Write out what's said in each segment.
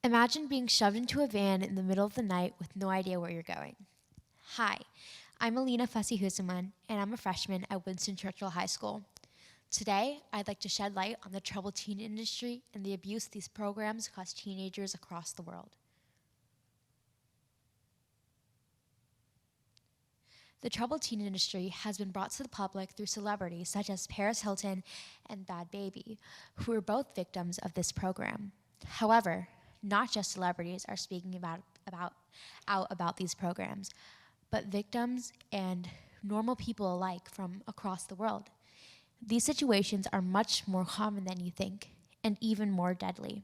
Imagine being shoved into a van in the middle of the night with no idea where you're going. Hi, I'm Aleena Fasihuzzaman, and I'm a freshman at Winston Churchill High School. Today, I'd like to shed light on the troubled teen industry and the abuse these programs cause teenagers across the world. The troubled teen industry has been brought to the public through celebrities such as Paris Hilton and Bad Baby, who were both victims of this program. However, not just celebrities are speaking out about these programs, but victims and normal people alike from across the world. These situations are much more common than you think, and even more deadly.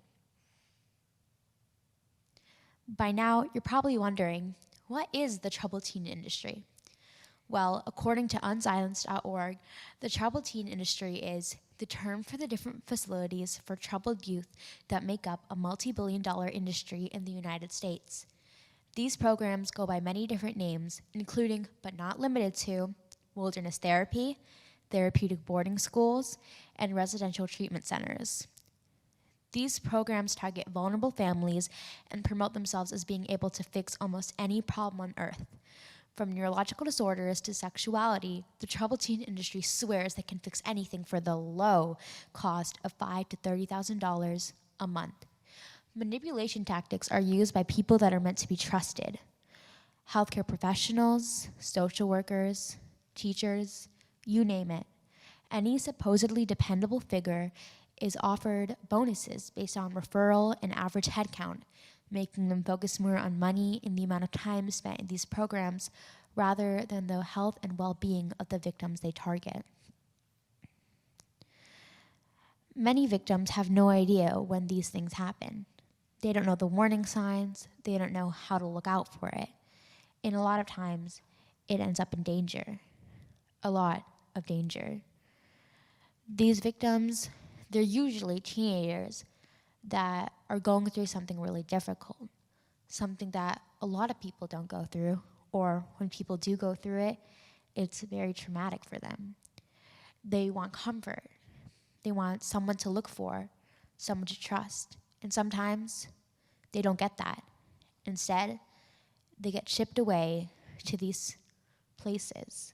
By now, you're probably wondering, what is the troubled teen industry? Well, according to unsilenced.org, the troubled teen industry is the term for the different facilities for troubled youth that make up a multi-billion-dollar industry in the United States. These programs go by many different names, including, but not limited to, wilderness therapy, therapeutic boarding schools, and residential treatment centers. These programs target vulnerable families and promote themselves as being able to fix almost any problem on earth. From neurological disorders to sexuality, the troubled teen industry swears they can fix anything for the low cost of $5,000 to $30,000 a month. Manipulation tactics are used by people that are meant to be trusted. Healthcare professionals, social workers, teachers, you name it. Any supposedly dependable figure is offered bonuses based on referral and average headcount, making them focus more on money and the amount of time spent in these programs rather than the health and well-being of the victims they target. Many victims have no idea when these things happen. They don't know the warning signs, they don't know how to look out for it. And a lot of times, it ends up in danger. A lot of danger. These victims, they're usually teenagers that are going through something really difficult, something that a lot of people don't go through, or when people do go through it, it's very traumatic for them. They want comfort. They want someone to look for, someone to trust, and sometimes they don't get that. Instead, they get shipped away to these places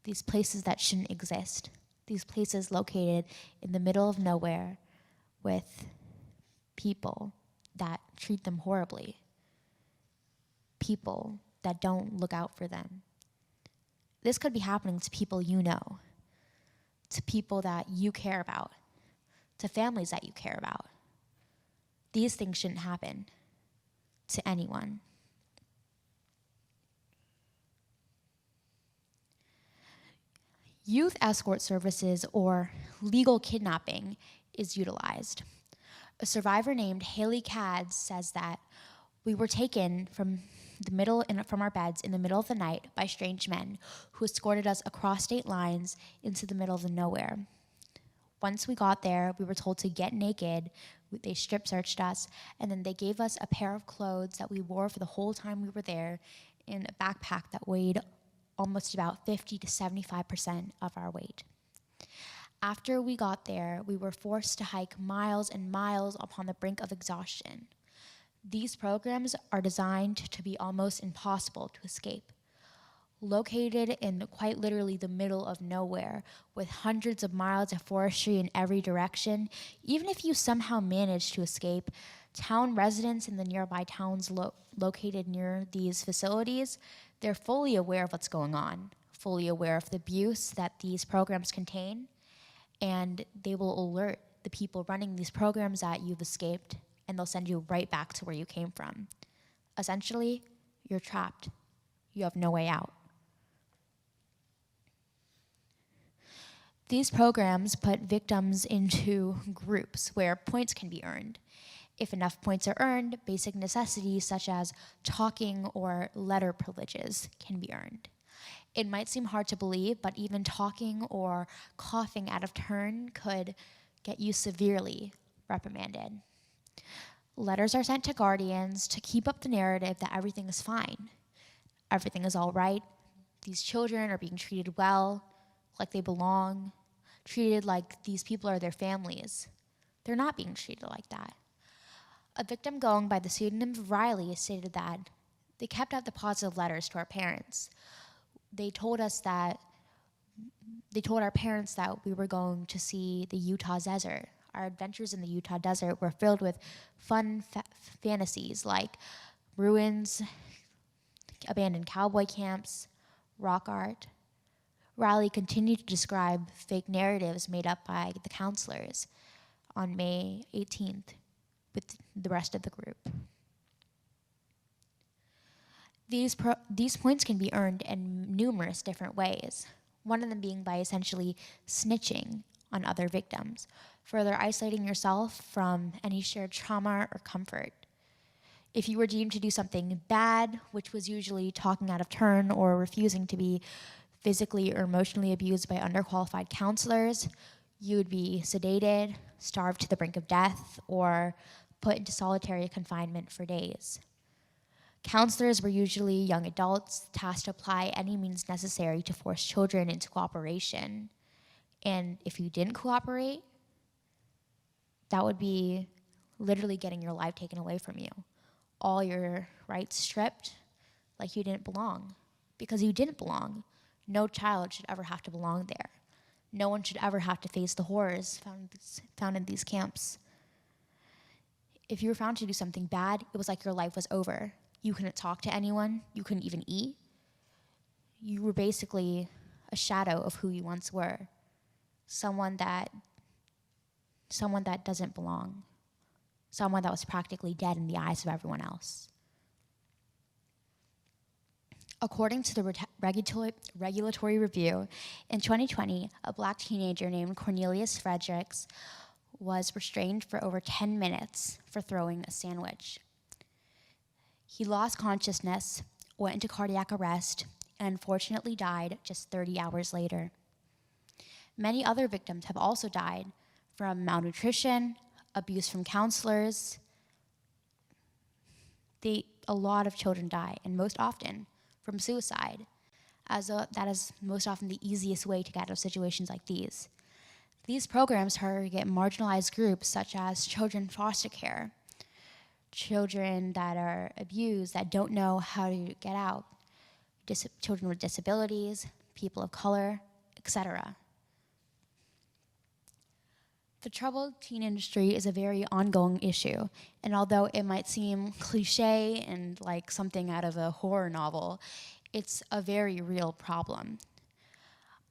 that shouldn't exist, these places located in the middle of nowhere with people that treat them horribly, people that don't look out for them. This could be happening to people you know, to people that you care about, to families that you care about. These things shouldn't happen to anyone. Youth escort services, or legal kidnapping, is utilized. A survivor named Haley Cads says that we were taken from our beds in the middle of the night by strange men who escorted us across state lines into the middle of the nowhere. Once we got there, we were told to get naked. They strip searched us, and then they gave us a pair of clothes that we wore for the whole time we were there in a backpack that weighed almost about 50 to 75% of our weight. After we got there, we were forced to hike miles and miles upon the brink of exhaustion. These programs are designed to be almost impossible to escape. Located in quite literally the middle of nowhere, with hundreds of miles of forestry in every direction, even if you somehow manage to escape, town residents in the nearby towns located near these facilities, they're fully aware of what's going on, fully aware of the abuse that these programs contain, and they will alert the people running these programs that you've escaped, and they'll send you right back to where you came from. Essentially, you're trapped. You have no way out. These programs put victims into groups where points can be earned. If enough points are earned, basic necessities such as talking or letter privileges can be earned. It might seem hard to believe, but even talking or coughing out of turn could get you severely reprimanded. Letters are sent to guardians to keep up the narrative that everything is fine. Everything is all right. These children are being treated well, like they belong, treated like these people are their families. They're not being treated like that. A victim going by the pseudonym of Riley stated that they kept out the positive letters to our parents. They told our parents that we were going to see the Utah desert. Our adventures in the Utah desert were filled with fun fantasies like ruins, abandoned cowboy camps, rock art. Riley continued to describe fake narratives made up by the counselors on May 18th with the rest of the group. These points can be earned in numerous different ways, one of them being by essentially snitching on other victims, further isolating yourself from any shared trauma or comfort. If you were deemed to do something bad, which was usually talking out of turn or refusing to be physically or emotionally abused by underqualified counselors, you would be sedated, starved to the brink of death, or put into solitary confinement for days. Counselors were usually young adults tasked to apply any means necessary to force children into cooperation. And if you didn't cooperate, that would be literally getting your life taken away from you. All your rights stripped, like you didn't belong. Because you didn't belong. No child should ever have to belong there. No one should ever have to face the horrors found in these camps. If you were found to do something bad, it was like your life was over. You couldn't talk to anyone. You couldn't even eat. You were basically a shadow of who you once were. Someone that doesn't belong. Someone that was practically dead in the eyes of everyone else. According to the regulatory review, in 2020, a Black teenager named Cornelius Fredericks was restrained for over 10 minutes for throwing a sandwich. He lost consciousness, went into cardiac arrest, and unfortunately died just 30 hours later. Many other victims have also died from malnutrition, abuse from counselors. A lot of children die, and most often from suicide, that is most often the easiest way to get out of situations like these. These programs target marginalized groups such as children in foster care, children that are abused that don't know how to get out, children with disabilities, people of color, etc. The troubled teen industry is a very ongoing issue, and although it might seem cliche and like something out of a horror novel, it's a very real problem.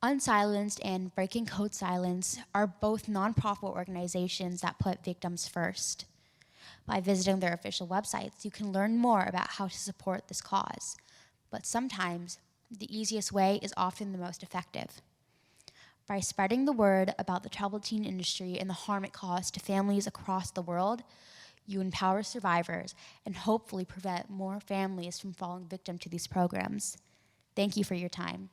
Unsilenced and Breaking Code Silence are both nonprofit organizations that put victims first. By visiting their official websites, you can learn more about how to support this cause, but sometimes the easiest way is often the most effective. By spreading the word about the troubled teen industry and the harm it caused to families across the world, you empower survivors and hopefully prevent more families from falling victim to these programs. Thank you for your time.